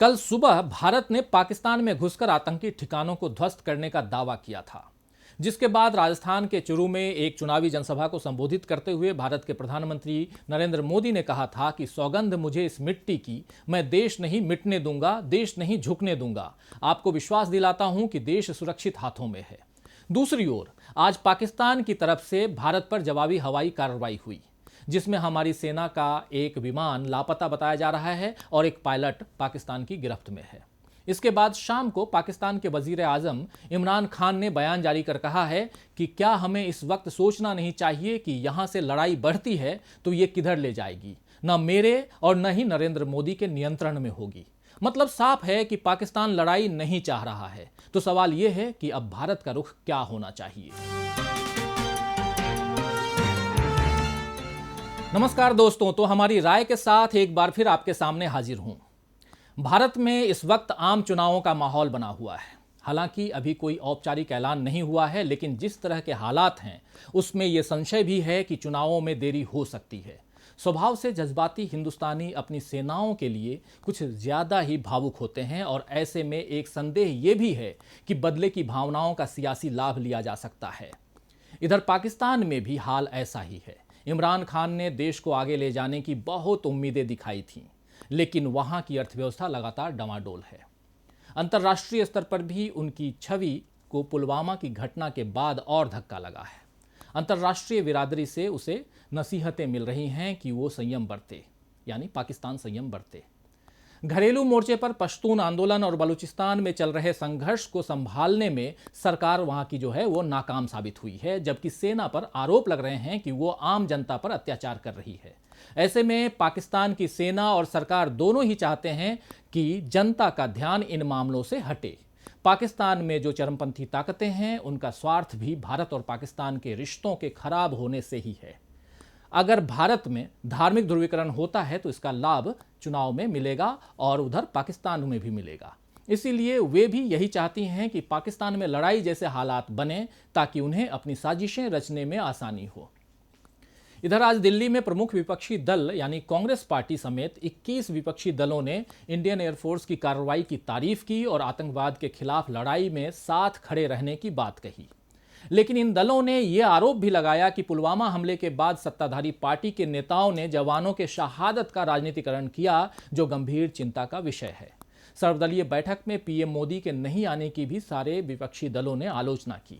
कल सुबह भारत ने पाकिस्तान में घुसकर आतंकी ठिकानों को ध्वस्त करने का दावा किया था, जिसके बाद राजस्थान के चुरू में एक चुनावी जनसभा को संबोधित करते हुए भारत के प्रधानमंत्री नरेंद्र मोदी ने कहा था कि सौगंध मुझे इस मिट्टी की, मैं देश नहीं मिटने दूंगा, देश नहीं झुकने दूंगा। आपको विश्वास दिलाता हूं कि देश सुरक्षित हाथों में है। दूसरी ओर आज पाकिस्तान की तरफ से भारत पर जवाबी हवाई कार्रवाई हुई, जिसमें हमारी सेना का एक विमान लापता बताया जा रहा है और एक पायलट पाकिस्तान की गिरफ्त में है। इसके बाद शाम को पाकिस्तान के वजीर आजम इमरान खान ने बयान जारी कर कहा है कि क्या हमें इस वक्त सोचना नहीं चाहिए कि यहां से लड़ाई बढ़ती है तो ये किधर ले जाएगी, न मेरे और न ही नरेंद्र मोदी के नियंत्रण में होगी। मतलब साफ है कि पाकिस्तान लड़ाई नहीं चाह रहा है। तो सवाल यह है कि अब भारत का रुख क्या होना चाहिए। नमस्कार दोस्तों, तो हमारी राय के साथ एक बार फिर आपके सामने हाजिर हूं। भारत में इस वक्त आम चुनावों का माहौल बना हुआ है। हालांकि अभी कोई औपचारिक ऐलान नहीं हुआ है, लेकिन जिस तरह के हालात हैं उसमें यह संशय भी है कि चुनावों में देरी हो सकती है। स्वभाव से जज्बाती हिंदुस्तानी अपनी सेनाओं के लिए कुछ ज्यादा ही भावुक होते हैं और ऐसे में एक संदेह यह भी है कि बदले की भावनाओं का सियासी लाभ लिया जा सकता है। इधर पाकिस्तान में भी हाल ऐसा ही है। इमरान खान ने देश को आगे ले जाने की बहुत उम्मीदें दिखाई थीं, लेकिन वहां की अर्थव्यवस्था लगातार डमाडोल है। अंतर्राष्ट्रीय स्तर पर भी उनकी छवि को पुलवामा की घटना के बाद और धक्का लगा है। अंतर्राष्ट्रीय बिरादरी से उसे नसीहतें मिल रही हैं कि वो संयम बरते, यानी पाकिस्तान संयम बरते। घरेलू मोर्चे पर पश्तून आंदोलन और बलूचिस्तान में चल रहे संघर्ष को संभालने में सरकार वहां की वो नाकाम साबित हुई है, जबकि सेना पर आरोप लग रहे हैं कि वो आम जनता पर अत्याचार कर रही है। ऐसे में पाकिस्तान की सेना और सरकार दोनों ही चाहते हैं कि जनता का ध्यान इन मामलों से हटे। पाकिस्तान में जो चरमपंथी ताकतें हैं उनका स्वार्थ भी भारत और पाकिस्तान के रिश्तों के खराब होने से ही है। अगर भारत में धार्मिक ध्रुवीकरण होता है तो इसका लाभ चुनाव में मिलेगा और उधर पाकिस्तान में भी मिलेगा। इसीलिए वे भी यही चाहती हैं कि पाकिस्तान में लड़ाई जैसे हालात बने ताकि उन्हें अपनी साजिशें रचने में आसानी हो। इधर आज दिल्ली में प्रमुख विपक्षी दल यानी कांग्रेस पार्टी समेत 21 विपक्षी दलों ने इंडियन एयरफोर्स की कार्रवाई की तारीफ की और आतंकवाद के खिलाफ लड़ाई में साथ खड़े रहने की बात कही। लेकिन इन दलों ने यह आरोप भी लगाया कि पुलवामा हमले के बाद सत्ताधारी पार्टी के नेताओं ने जवानों के शहादत का राजनीतिकरण किया, जो गंभीर चिंता का विषय है। सर्वदलीय बैठक में पीएम मोदी के नहीं आने की भी सारे विपक्षी दलों ने आलोचना की।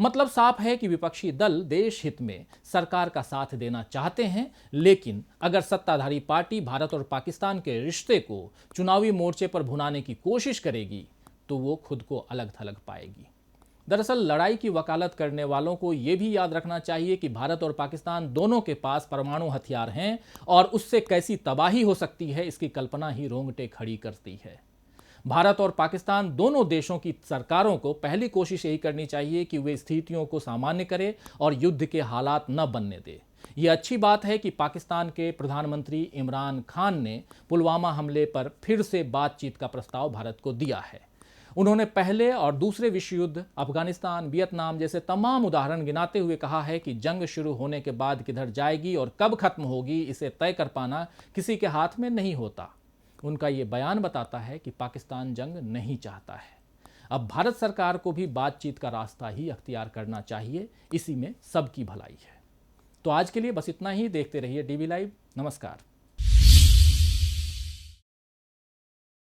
मतलब साफ है कि विपक्षी दल देश हित में सरकार का साथ देना चाहते हैं, लेकिन अगर सत्ताधारी पार्टी भारत और पाकिस्तान के रिश्ते को चुनावी मोर्चे पर भुनाने की कोशिश करेगी तो वो खुद को अलग थलग पाएगी। दरअसल लड़ाई की वकालत करने वालों को यह भी याद रखना चाहिए कि भारत और पाकिस्तान दोनों के पास परमाणु हथियार हैं और उससे कैसी तबाही हो सकती है इसकी कल्पना ही रोंगटे खड़ी करती है। भारत और पाकिस्तान दोनों देशों की सरकारों को पहली कोशिश यही करनी चाहिए कि वे स्थितियों को सामान्य करें और युद्ध के हालात न बनने दें। यह अच्छी बात है कि पाकिस्तान के प्रधानमंत्री इमरान खान ने पुलवामा हमले पर फिर से बातचीत का प्रस्ताव भारत को दिया है। उन्होंने पहले और दूसरे विश्व युद्ध, अफगानिस्तान, वियतनाम जैसे तमाम उदाहरण गिनाते हुए कहा है कि जंग शुरू होने के बाद किधर जाएगी और कब खत्म होगी इसे तय कर पाना किसी के हाथ में नहीं होता। उनका ये बयान बताता है कि पाकिस्तान जंग नहीं चाहता है। अब भारत सरकार को भी बातचीत का रास्ता ही अख्तियार करना चाहिए, इसी में सबकी भलाई है। तो आज के लिए बस इतना ही। देखते रहिए डीवी लाइव। नमस्कार।